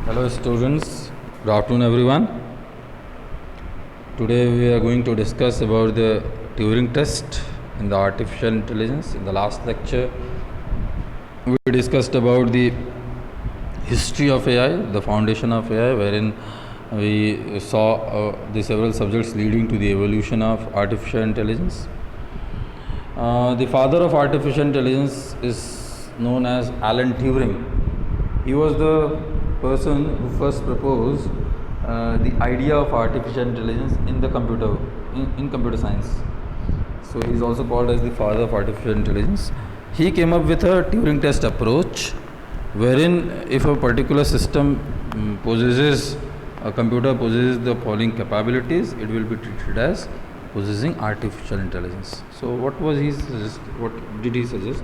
Hello students, good afternoon everyone. Today we are going to discuss about the Turing test in the artificial intelligence. In the last lecture we discussed about the history of AI, the foundation of AI, wherein we saw the several subjects leading to the evolution of artificial intelligence. The father of artificial intelligence is known as Alan Turing. He was the person who first proposed the idea of artificial intelligence in the computer science. So he is also called as the father of artificial intelligence. He came up with a Turing test approach, wherein if a particular system a computer possesses the following capabilities, it will be treated as possessing artificial intelligence. So what did he suggest?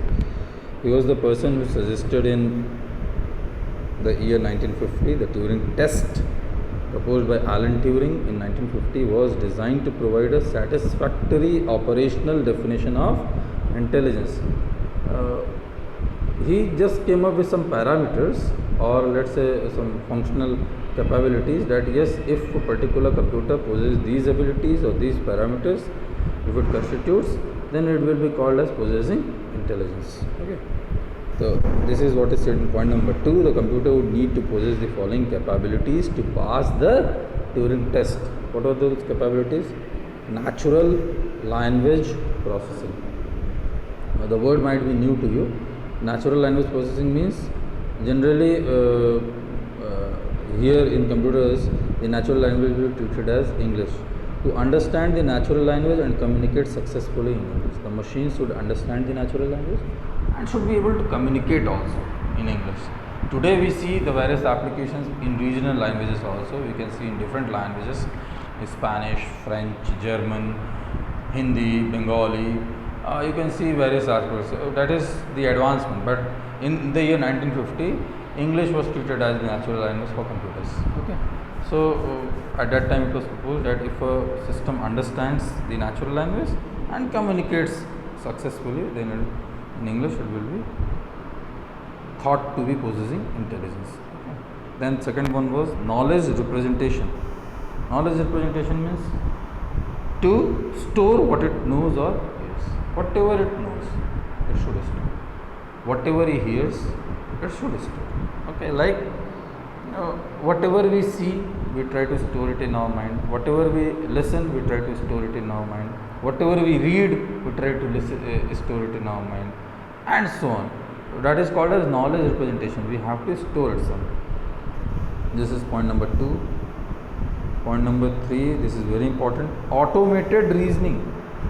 He was the person who suggested in the year 1950 the Turing test proposed by Alan Turing in 1950 was designed to provide a satisfactory operational definition of intelligence. He just came up with some parameters, or let's say some functional capabilities, that yes, if a particular computer possesses these abilities or these parameters, if it constitutes, then it will be called as possessing intelligence. Okay. So this is what is said in point number 2. The computer would need to possess the following capabilities to pass the Turing test. What are those capabilities? Natural language processing. Now the word might be new to you. Natural language processing means generally here in computers the natural language will be treated as English. To understand the natural language and communicate successfully in English, the machine should understand the natural language and should be able to communicate also in English. Today we see the various applications in regional languages also. We can see in different languages: Spanish, French, German, Hindi, Bengali. You can see various aspects. That is the advancement. But in the year 1950, English was treated as the natural language for computers. Okay. So at that time it was proposed that if a system understands the natural language and communicates successfully, then in English it will be thought to be possessing intelligence. Okay. Then second one was knowledge representation. Knowledge representation means to store what it knows or hears. Whatever it knows, it should store. Whatever he hears, it should store. Okay, like whatever we see, we try to store it in our mind. Whatever we listen, we try to store it in our mind. Whatever we read, we try to store it in our mind, and so on. That is called as knowledge representation. We have to store it somewhere. This is point number 2. Point number 3, this is very important: automated reasoning.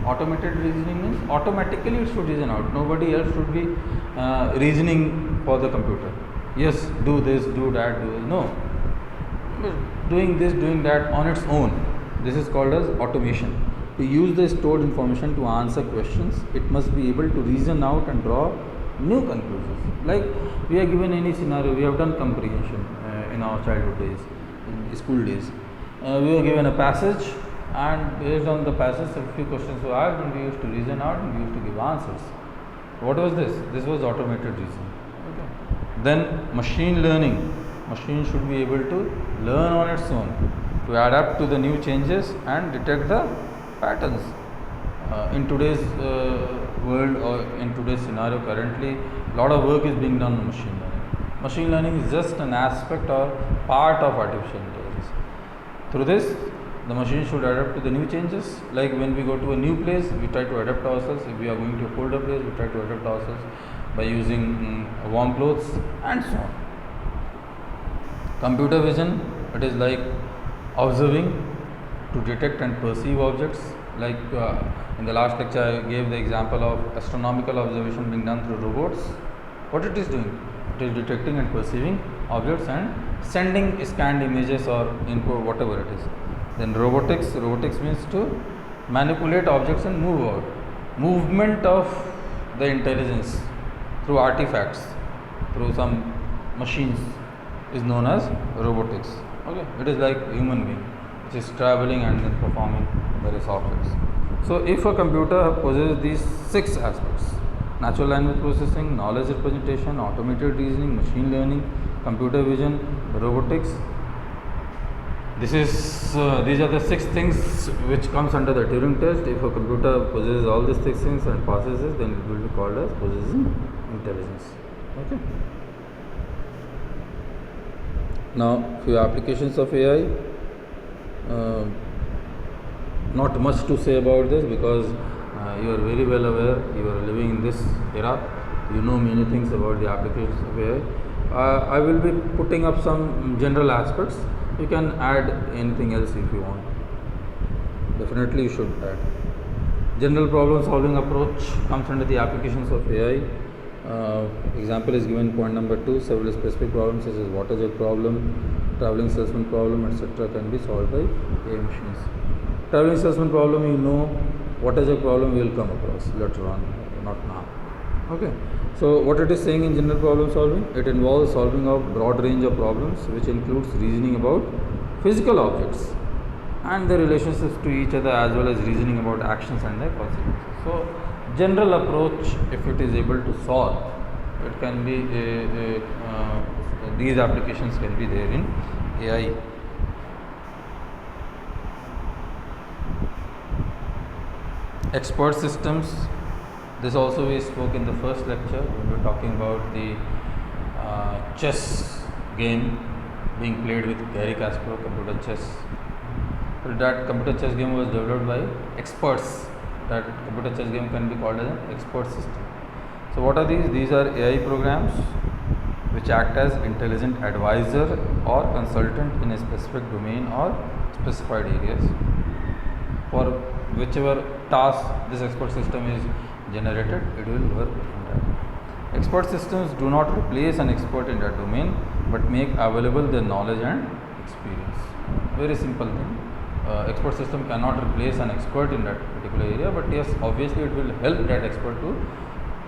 Automated reasoning means automatically it should reason out. Nobody else should be reasoning for the computer. Yes, do this, do that, do this. No, doing this, doing that on its own. This is called as automation. To use the stored information to answer questions, it must be able to reason out and draw new conclusions. Like we are given any scenario, we have done comprehension in our childhood days, in school days. We were given a passage, and based on the passage, a few questions were asked, and we used to reason out and we used to give answers. What was this? This was automated reasoning. Okay. Then machine learning. Machine should be able to learn on its own, to adapt to the new changes and detect the patterns. In today's world, or in today's scenario currently, a lot of work is being done on machine learning. Machine learning is just an aspect or part of artificial intelligence. Through this, the machine should adapt to the new changes. Like when we go to a new place, we try to adapt ourselves. If we are going to a colder place, we try to adapt ourselves by using warm clothes and so on. Computer vision, it is like observing to detect and perceive objects. Like in the last lecture I gave the example of astronomical observation being done through robots. What it is doing? It is detecting and perceiving objects and sending scanned images or input, whatever it is. Then robotics means to manipulate objects and move out. Movement of the intelligence through artifacts, through some machines, is known as robotics. Okay, it is like human being, which is traveling and then performing various objects. So if a computer possesses these 6 aspects: natural language processing, knowledge representation, automated reasoning, machine learning, computer vision, robotics. These are the 6 things which comes under the Turing test. If a computer possesses all these 6 things and passes it, then it will be called as possessing intelligence. Okay. Now, few applications of AI. Not much to say about this because you are very well aware. You are living in this era. You know many things about the applications of AI. I will be putting up some general aspects. You can add anything else if you want. Definitely you should add. General problem solving approach comes under the applications of AI. Example is given point number 2. Several specific problems such as water jug problem, traveling salesman problem, etc. can be solved by AI machines. Traveling salesman problem, you know, water jug problem we will come across later on, not now. Okay. So what it is saying in general problem solving, it involves solving a broad range of problems which includes reasoning about physical objects and their relationships to each other, as well as reasoning about actions and their consequences. So general approach, if it is able to solve, it can be these applications can be there in AI. Expert systems. This also we spoke in the first lecture when we were talking about the chess game being played with Garry Kasparov, computer chess. So that computer chess game was developed by experts. That computer chess game can be called as an expert system. So what are these? These are AI programs which act as intelligent advisor or consultant in a specific domain or specified areas. For whichever task this expert system is generated, it will work on that. Expert systems do not replace an expert in that domain, but make available their knowledge and experience. Very simple thing. Expert system cannot replace an expert in that particular area, but yes, obviously it will help that expert to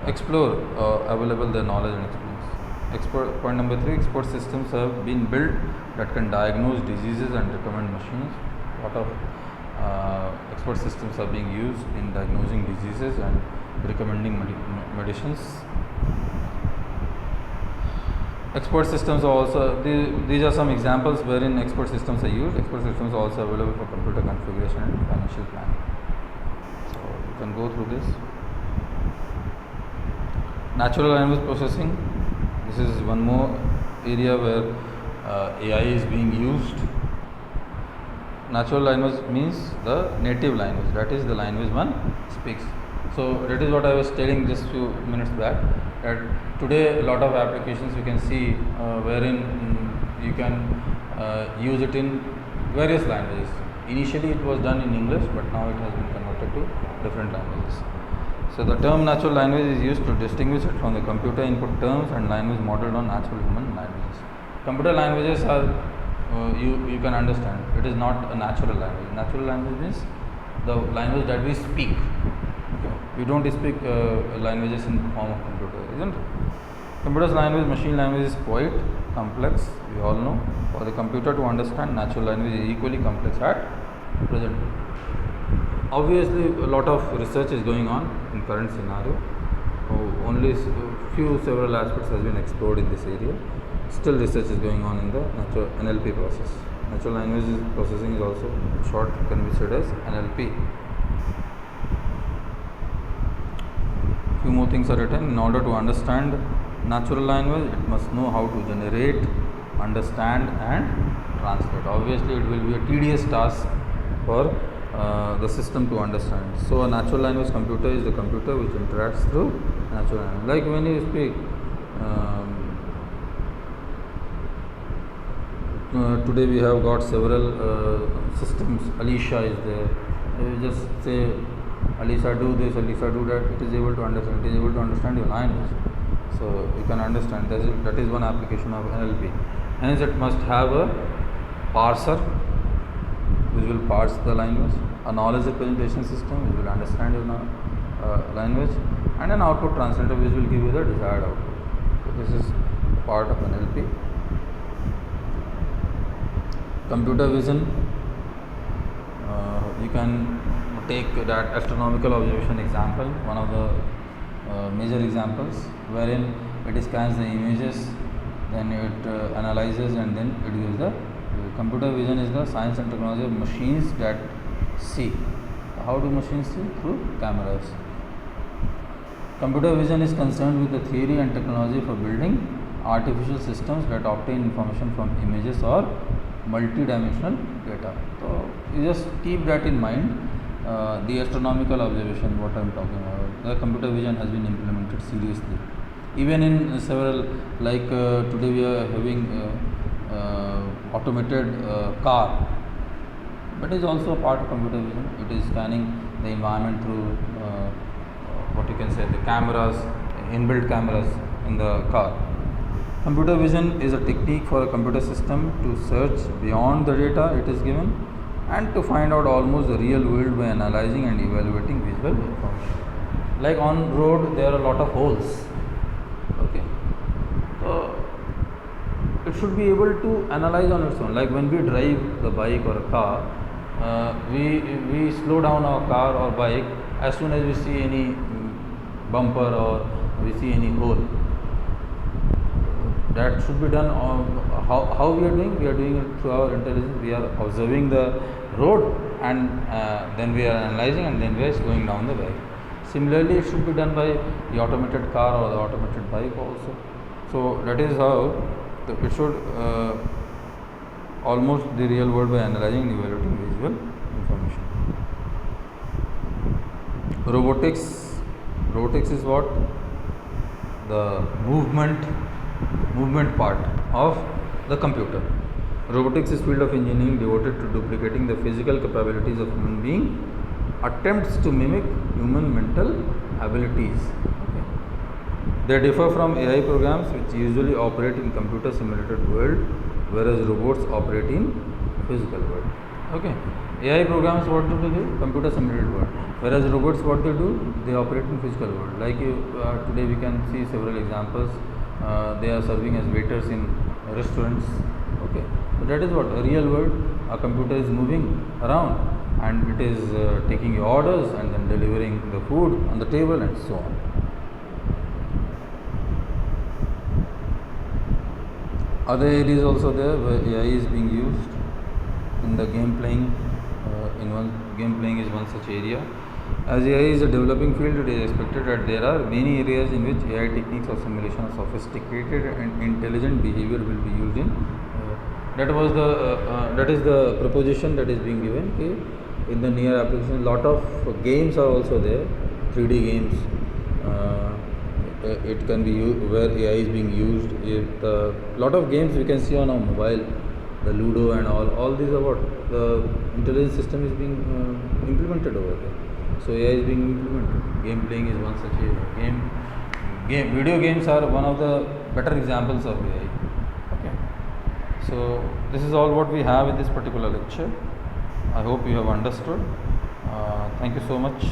explore available their knowledge and experience. Point number 3, expert systems have been built that can diagnose diseases and recommend machines. Lot of expert systems are being used in diagnosing diseases and recommending medicines. Expert systems are also, these are some examples wherein expert systems are used. Expert systems are also available for computer configuration and financial planning. So you can go through this. Natural language processing. This is one more area where AI is being used. Natural language means the native language, that is the language one speaks. So that is what I was telling just few minutes back, that today a lot of applications you can see wherein you can use it in various languages. Initially it was done in English, but now it has been converted to different languages. So the term natural language is used to distinguish it from the computer input terms and language modeled on natural human languages. Computer languages are you can understand. It is not a natural language. Natural language means the language that we speak. Okay. We don't speak languages in the form of computer, isn't it? Computer's language, machine language is quite complex. We all know. For the computer to understand, natural language is equally complex at present. Obviously, a lot of research is going on in current scenario. Only several aspects has been explored in this area. Still research is going on in the natural NLP process. Natural language processing is also short can be said as NLP. Few more things are written. In order to understand natural language, it must know how to generate, understand and translate. Obviously, it will be a tedious task for the system to understand. So a natural language computer is the computer which interacts through natural language. Like when you speak, today we have got several systems. Alicia is there. You just say, Alicia do this, Alicia do that. It is able to understand. It is able to understand your language. So you can understand. That is one application of NLP. Hence, it must have a parser which will parse the language, a knowledge representation system which will understand your language, and an output translator which will give you the desired output. So this is part of NLP. Computer vision, you can take that astronomical observation example, one of the major examples, wherein it scans the images then it analyzes, and then it gives the computer vision is the science and technology of machines that see. How do machines see? Through cameras. Computer vision is concerned with the theory and technology for building artificial systems that obtain information from images or multi-dimensional data. So you just keep that in mind. The astronomical observation, what I am talking about, the computer vision has been implemented seriously. Even in several, like today we are having automated car, but is also a part of computer vision. It is scanning the environment through what you can say, the cameras, inbuilt cameras in the car. Computer vision is a technique for a computer system to search beyond the data it is given and to find out almost the real world by analyzing and evaluating visual information. Like on road, there are a lot of holes. Okay, so it should be able to analyze on its own. Like when we drive the bike or a car, we slow down our car or bike as soon as we see any bumper or we see any hole. That should be done on how we are doing. We are doing it through our intelligence. We are observing the road, and then we are analyzing, and then we are slowing down the bike. Similarly, it should be done by the automated car or the automated bike also. So that is how it should almost the real world by analyzing and evaluating visual information. Robotics is what? The movement part of the computer. Robotics is field of engineering devoted to duplicating the physical capabilities of human being, attempts to mimic human mental abilities. Okay. They differ from AI programs which usually operate in computer simulated world, whereas robots operate in physical world. Okay. AI programs what do they do? Computer simulated world. Whereas robots what they do? They operate in physical world. Like today we can see several examples. They are serving as waiters in restaurants. Okay, so that is what a real world. A computer is moving around and it is taking your orders and then delivering the food on the table and so on. Other areas also there where AI is being used in the game playing. Game playing is one such area. As AI is a developing field, it is expected that there are many areas in which AI techniques of simulation of sophisticated and intelligent behavior will be used in. That is the proposition that is being given. Okay, in the near application, lot of games are also there, 3D games. It can be used where AI is being used. Lot of games we can see on our mobile, the Ludo and all these are what the intelligence system is being implemented over there. So AI is being implemented. Game playing is one such a video games are one of the better examples of AI. Okay. So this is all what we have in this particular lecture. I hope you have understood. Thank you so much.